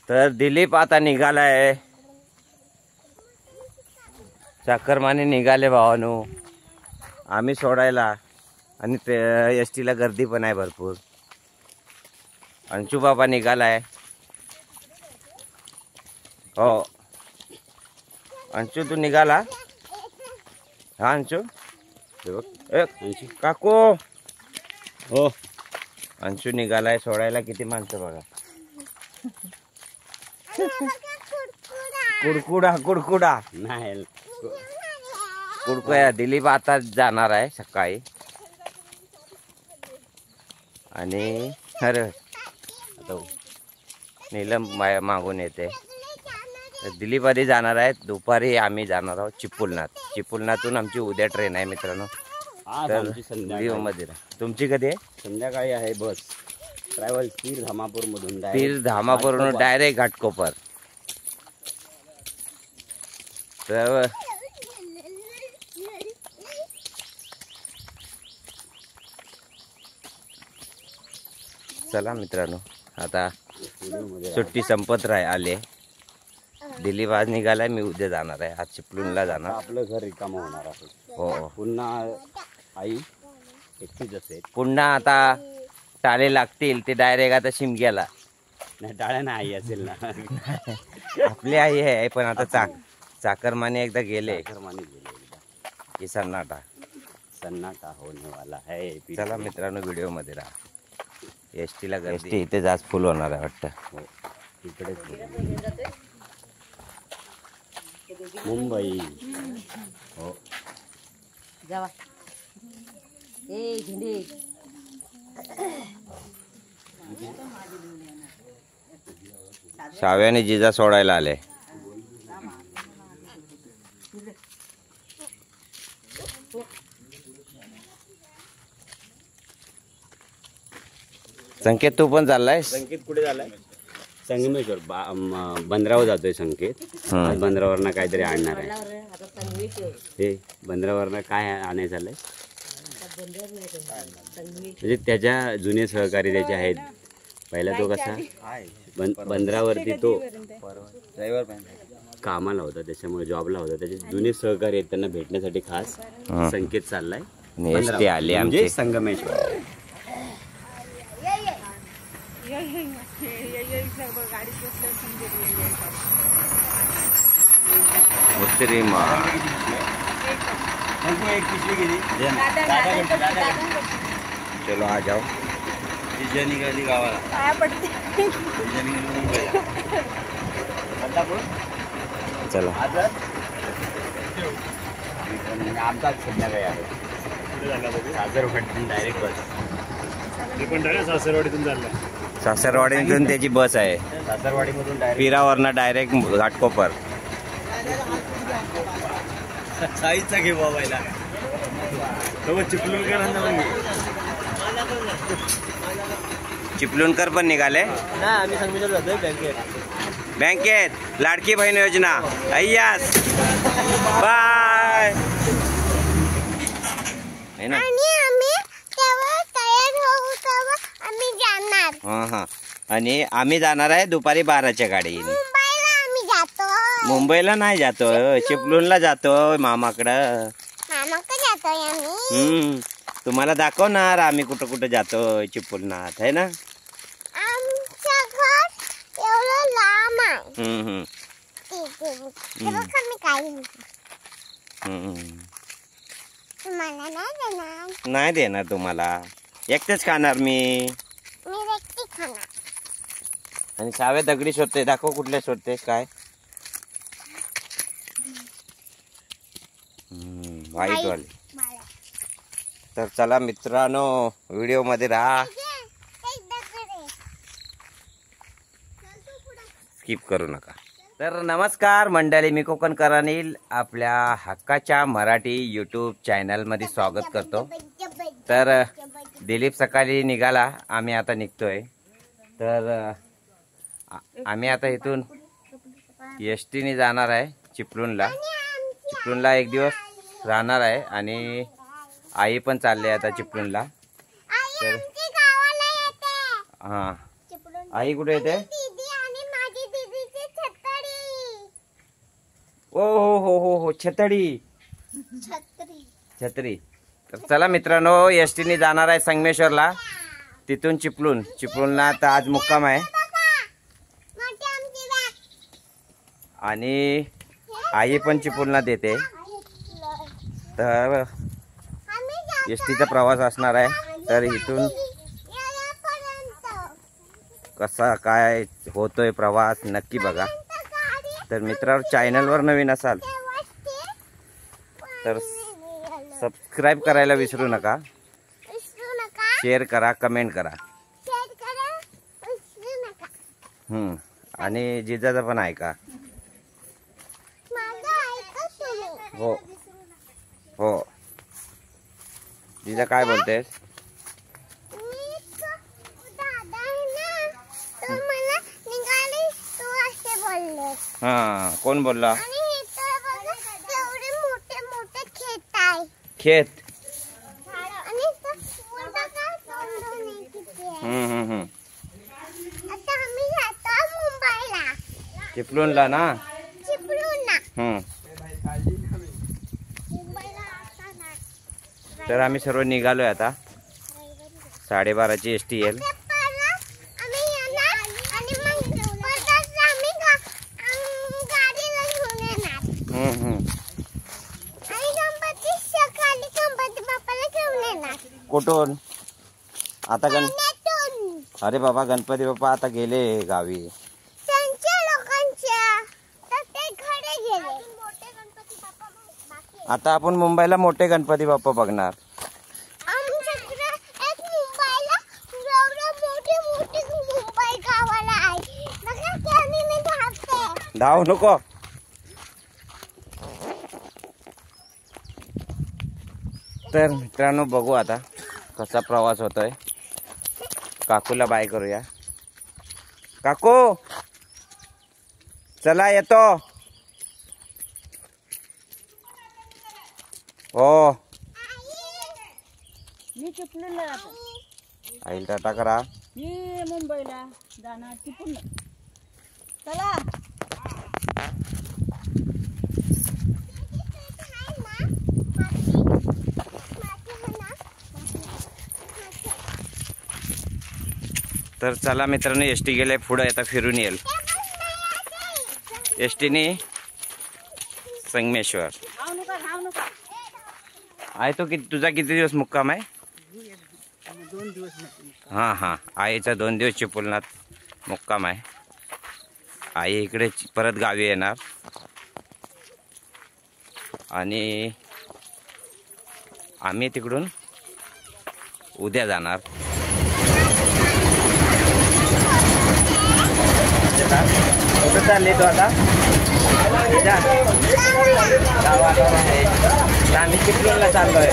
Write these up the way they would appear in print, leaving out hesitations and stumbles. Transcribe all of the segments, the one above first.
तर दिलीप आता निघालाय, चाकरमाने निघाले भावानो आम्ही सोडायला. आणि एस टीला गर्दी पण आहे भरपूर. अंशू बाबा निघालाय. हो अंशू तू निघाला. हा अंशू अंशू काकू. हो अंशू निघालाय सोडायला. किती माणसं बघा. कुडकुडा कुडकुडा नाही कुडकुया. दिलीप आता जाणार आहे सकाळी. आणि अरे आता नीलम मागून येते. दिलीप आधी जाणार आहे. दुपारी आम्ही जाणार आहोत चिपळूणात. चिपळूणातून आमची उद्या ट्रेन आहे मित्रांनो. तर मध्ये तुमची कधी आहे? संध्याकाळी आहे बस. ट्रॅव्हल पीर धामापूर मधून. पीर धामापूरहून डायरेक्ट घाटकोपर. तर चला मित्रांनो आता सुट्टी संपत आले. दिलीप आज निघालाय. मी उद्या जाणार आहे. आज चिपळूणला जाणार. आपलं घर रिकामं होणार आहे. हो पुन्हा आई एकटीच असेल. पुन्हा आता टाळे लागतील. ते डायरेक्ट आता शिमग्याला. नाही टाळ्यानं आई असेल ना. आपली आई आहे पण आता चाकरमाने एकदा गेले. की सन्नाटा सन्नाटा होने वाला है. चला मित्रांनो व्हिडिओ मध्ये राहा. एस टीला गर्दी. इथे जास्त फुल होणार आहे वाटतं. हो इकडेच मुंबई. हो जावा ए झेंडे. साव्याने जिजा सोडायला आले. संकेत तू पण चाललाय? संकेत कुठे झालाय? संगमेश्वर बंदरावर जातोय संकेत. बंदरावरनं काहीतरी आणणार आहे. ते बंदरावरनं काय आणायचं चाललंय म्हणजे त्याच्या जुने सहकारी त्याचे आहेत. पहिला तो कसा बंदरावरती तो कामाला होता. त्याच्यामुळे जॉबला होता. त्याचे जुने सहकारी आहेत. त्यांना भेटण्यासाठी खास संकेत चाललाय. आले आमचे संगमेश्वर. चलो आ जाओ. निघाली गावाला. चला आमचा संध्याकाळी आहे. सासरवाडीतून डायरेक्ट बस. सासरवाडीतून चाललं. सासरवाडीतून त्याची बस आहे. सासरवाडीमधून डायरेक्ट पिरावरनं डायरेक्ट घाटकोपर. साईचा घे बाबायला. चिपळूणकर पण निघाले. आम्ही संगमेश्वर जातोय बँकेत. बँकेत लाडकी बहीण योजना. अय्यास बाय. है ना. हा आणि आम्ही जाणार आहे दुपारी 12च्या गाडीने. मुंबईला नाही जातो. चिपळूणला जातो मामाकडं. तुम्हाला दाखवणार आम्ही कुठं कुठं जातो चिपळूणात. है ना. नाही देणार तुम्हाला. एकटेच खाणार मी. आणि सावे दगडी शोधते. दाखव कुठले शोधते काय. व्हाईट वाले. तर चला मित्रांनो व्हिडिओ मध्ये राहा. स्किप करू नका. तर नमस्कार मंडळी. मी कोकणकर अनिल आपल्या हक्काच्या मराठी यूट्यूब चॅनल मध्ये स्वागत करतो. तर दिलीप सकाळी निघाला. आम्ही आता निघतोय. तर आम्ही आता इथून एस टीने जाणार आहे चिपळूणला. चिपळूणला एक दिवस राहणार आहे. आणि आई पण चालले आता चिपळूणला. तर हा आई कुठे येते? ओ हो हो हो हो छतडी छत्री. तर चला मित्रांनो, एस टीने जाणार आहे संगमेश्वरला, तिथून चिपळूणला तर आज मुक्काम आहे. आणि आई पण चिपळूणला देते. तर एस टीचा प्रवास असणार आहे. तर इथून कसा काय होतोय प्रवास नक्की बघा. तर मित्रांनो, चॅनलवर नवीन असाल तर सबस्क्राईब करायला विसरू नका. शेअर करा, कमेंट करा. आणि जिजाचा पण ऐका. हो हो. जिजा काय बोलतेस? हा, कोण बोलला? खेत. चिपळूणला ना. तर आम्ही सर्व निघालोय आता. 12:30ची एस टी येईल. कुठून आता अरे बाबा, गणपती बाप्पा आता गेले गावी. आता आपण मुंबईला मोठे गणपती बाप्पा बघणार. धाव नको. तर मित्रांनो, बघू आता कसा प्रवास होतोय. काकूला बाय करूया. काकू चला, येतो. हो, मी चिपळूणला जातो. आईला टाटा करा. मी मुंबईला जाणार चिपळूण. चला. तर चला मित्रांनो, एस टी गेले पुढे. आता फिरून येईल एस टीने संगमेश्वर. आहे तो तुझा किती दिवस मुक्काम आहे? 2 दिवस. हां हां, आईचा 2 दिवस चिपळूणात मुक्काम आहे. आई इकडे परत गावी येणार आणि आम्ही तिकडून उद्या जाणार. कुठं चालले तो आता? आम्ही चिपळूणला चाललोय.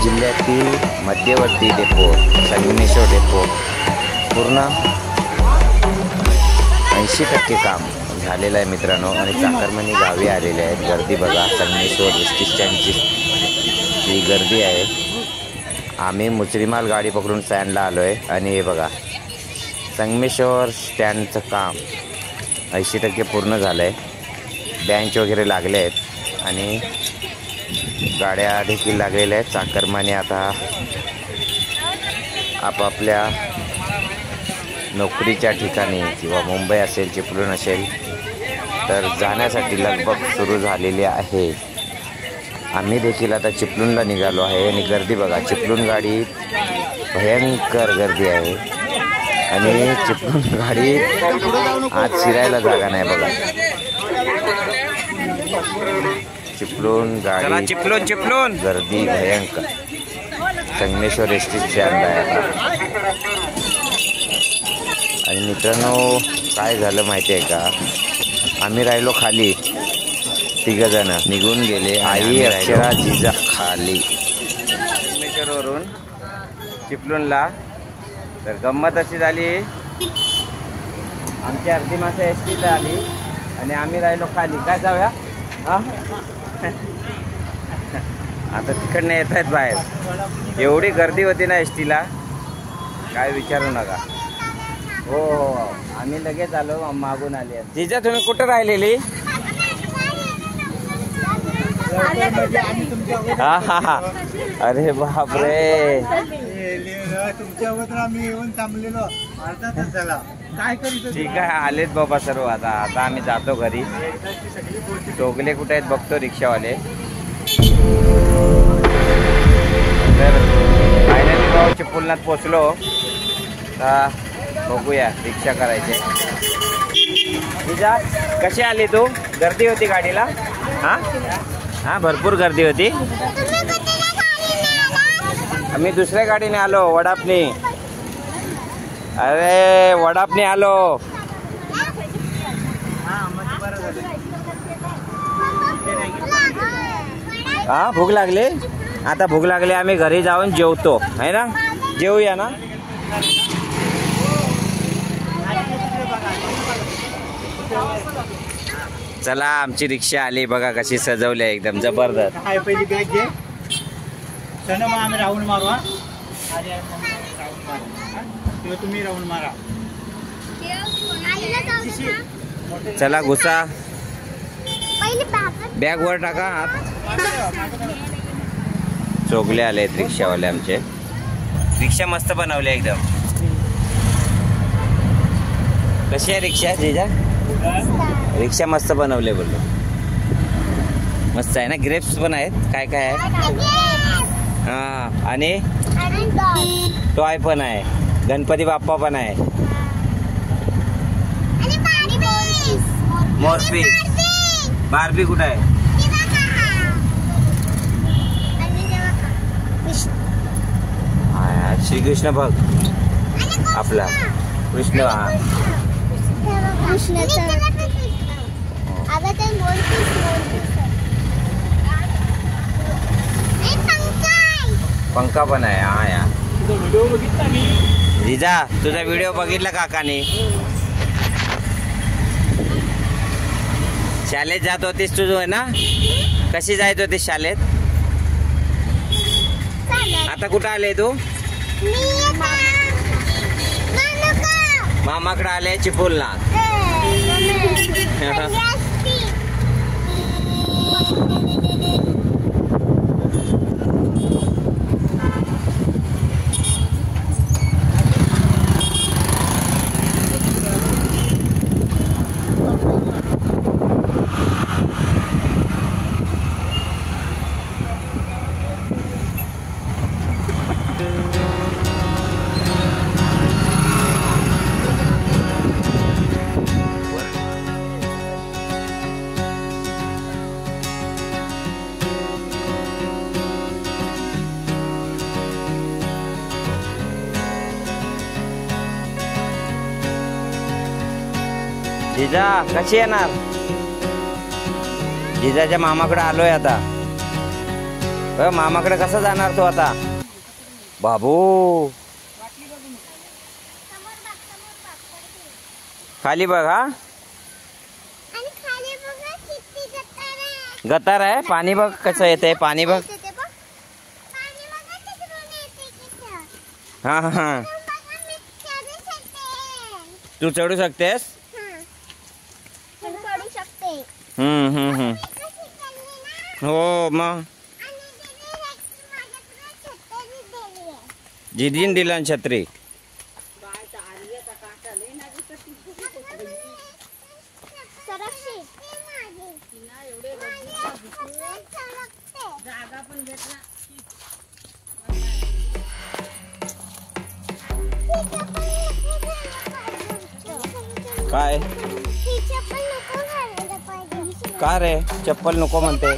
जिल्ह्यातील मध्यवर्ती डेपो संगमेश्वर डेपो पूर्ण 80% काम झालेलं आहे मित्रांनो. आणि चाकरमानी गावी आलेले आहेत. गर्दी बघा, संगमेश्वर एस टी स्टँडची जी गर्दी आहे. आम्ही मुचरीमाल गाडी पकडून स्टँडला आलो आहे. आणि हे बघा, संगमेश्वर स्टँडचं काम 80% पूर्ण झालं आहे. बेंच वगैरे लागले आहेत आणि गाड्या देखील लागलेल्या आहेत. चाकरमानी आता आपापल्या नोकरीच्या ठिकाणी किंवा मुंबई असेल, चिपळूण असेल तर जाण्यासाठी लगबग सुरू झालेली आहे. आम्ही देखील आता चिपळूणला निघालो आहे. आणि गर्दी बघा, चिपळूण गाडी भयंकर गर्दी आहे. आणि चिपळूण गाडी आज शिरायला जागा नाही बघा. चिपळूण गाडी चिपळूण गर्दी भयंकर. संगमेश्वर एस टी स्टँड आहे आता. आणि मित्रांनो काय झालं माहिती आहे का, आम्ही राहिलो खाली, तिघ जण निघून गेले, आई अक्षरा जिजा खाली वरून चिपळूणला. तर गंमत अशी झाली, आमची अर्धी माणसं एस टीला आली आणि आम्ही राहिलो खाली. काय जाऊया हा आता तिकडनं येत आहेत बाहेर. एवढी गर्दी होती ना एस टीला, काय विचारू नका. हो हो आम्ही लगेच आलो, मागून आले. जिजा तुम्ही कुठं राहिलेली? हा हा हा अरे बापरे, तुमच्याबद्दल आम्ही येऊन थांबलेलो अर्धा तास झाला. काय करीत ठीक आहे आलेत बाबा सर्व. आता आम्ही जातो घरी. टोगले कुठे आहेत बघतो, रिक्षावाले. तर फायनली भाऊ चिपळूणात पोचलो. आता बघूया रिक्षा करायचे. तुझा कशी आली तू? गर्दी होती गाडीला? हा हा भरपूर गर्दी होती. आम्ही दुसऱ्या गाडीने आलो, वडापनी. अरे वडापनी आलो. हा भूक लागली, आता भूक लागली, आम्ही घरी जाऊन जेवतो है ना. जेवूया ना. चला आमची रिक्षा आली बघा, कशी सजवली आहे एकदम जबरदस्त. काय पहिली बॅग घे. चला मग आम्ही राऊंड मारू. हा किंवा तुम्ही राऊंड मारा. चला घुसा, बॅग वर टाका. चोगले आले रिक्षावाले आमचे. रिक्षा मस्त बनवली एकदम. कशी आहे रिक्षा जिजा? रिक्षा मस्त बनवले बोललो. मस्त आहे ना. ग्रेप्स पण आहेत. काय काय आहे? हा आणि टॉय पण आहे. गणपती बाप्पा पण आहे. मोरपीस. बार्बी कुठं आहे? श्रीकृष्ण बघ आपला कृष्ण. हा पंखा पण आहे. हा या जिजा तुझा व्हिडिओ बघितला काकाने? शाळेत जात होतीस तुझं आहे ना? कशी जायत होतीस शाळेत? आता कुठं आले तू? मामाकडे आले चिपळूणला. जिजा कशी येणार? जिजाच्या मामाकडे आलोय आता. मामाकडे कसं जाणार तू आता? बाबू खाली बघ. हा गटार आहे. पाणी बघ कसं येतंय. पाणी बघ. हा हा तू चढू शकतेस? हो मग जिजीन दिला छत्री. काय का रे? चप्पल नको म्हणते.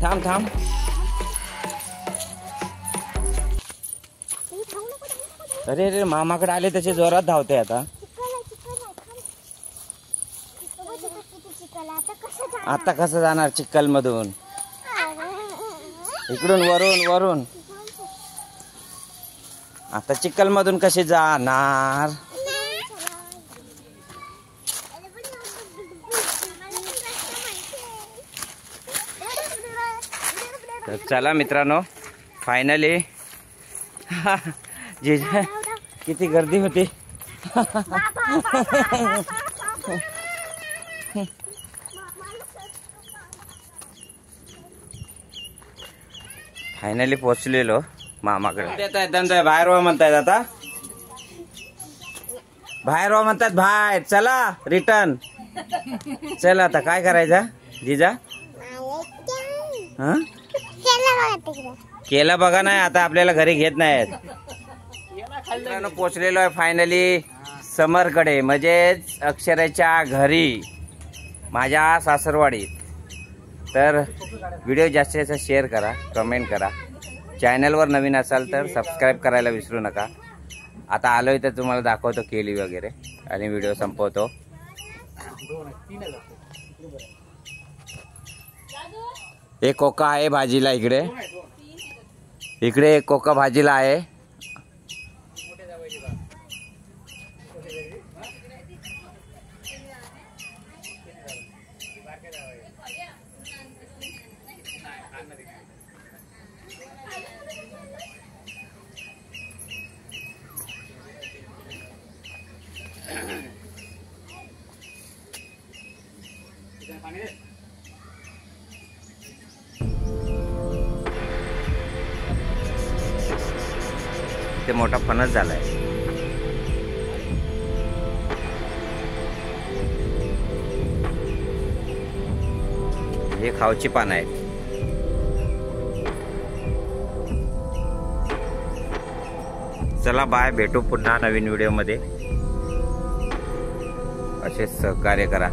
थांब थांब. अरे अरे मामाकडे आले तसे जोरात धावते आता. आता कसं जाणार चिखल मधून? इकडून वरून वरून. आता चिखल मधून कसे जाणार? तर चला मित्रांनो, फायनली जिजा किती गर्दी होती. फायनली पोहोचलेलो मामाकडे. येत आहेत बाहेर वा म्हणतायत. आता बाहेर वा म्हणतात. बाहेर चला रिटर्न. चला आता काय करायचं जिजा? हा केला बघा. नाही आता आपल्याला घरी घेत नाहीत. पोचलेलो आहे फायनली समरकडे, म्हणजेच अक्षराच्या घरी, माझ्या सासरवाडीत. तर व्हिडिओ जास्तीत जास्त शेअर करा, कमेंट करा. चॅनलवर नवीन असाल तर सबस्क्राईब करायला विसरू नका. आता आलोय तर तुम्हाला दाखवतो केली वगैरे आणि व्हिडिओ संपवतो. एक कोका आहे भाजीला इकडे. इकडे एक कोका भाजीला आहे. ते मोठा फणस झालाय. हे खाऊची पानं आहेत. चला बाय, भेटू पुन्हा नवीन व्हिडिओ मध्ये. असेच सहकार्य करा.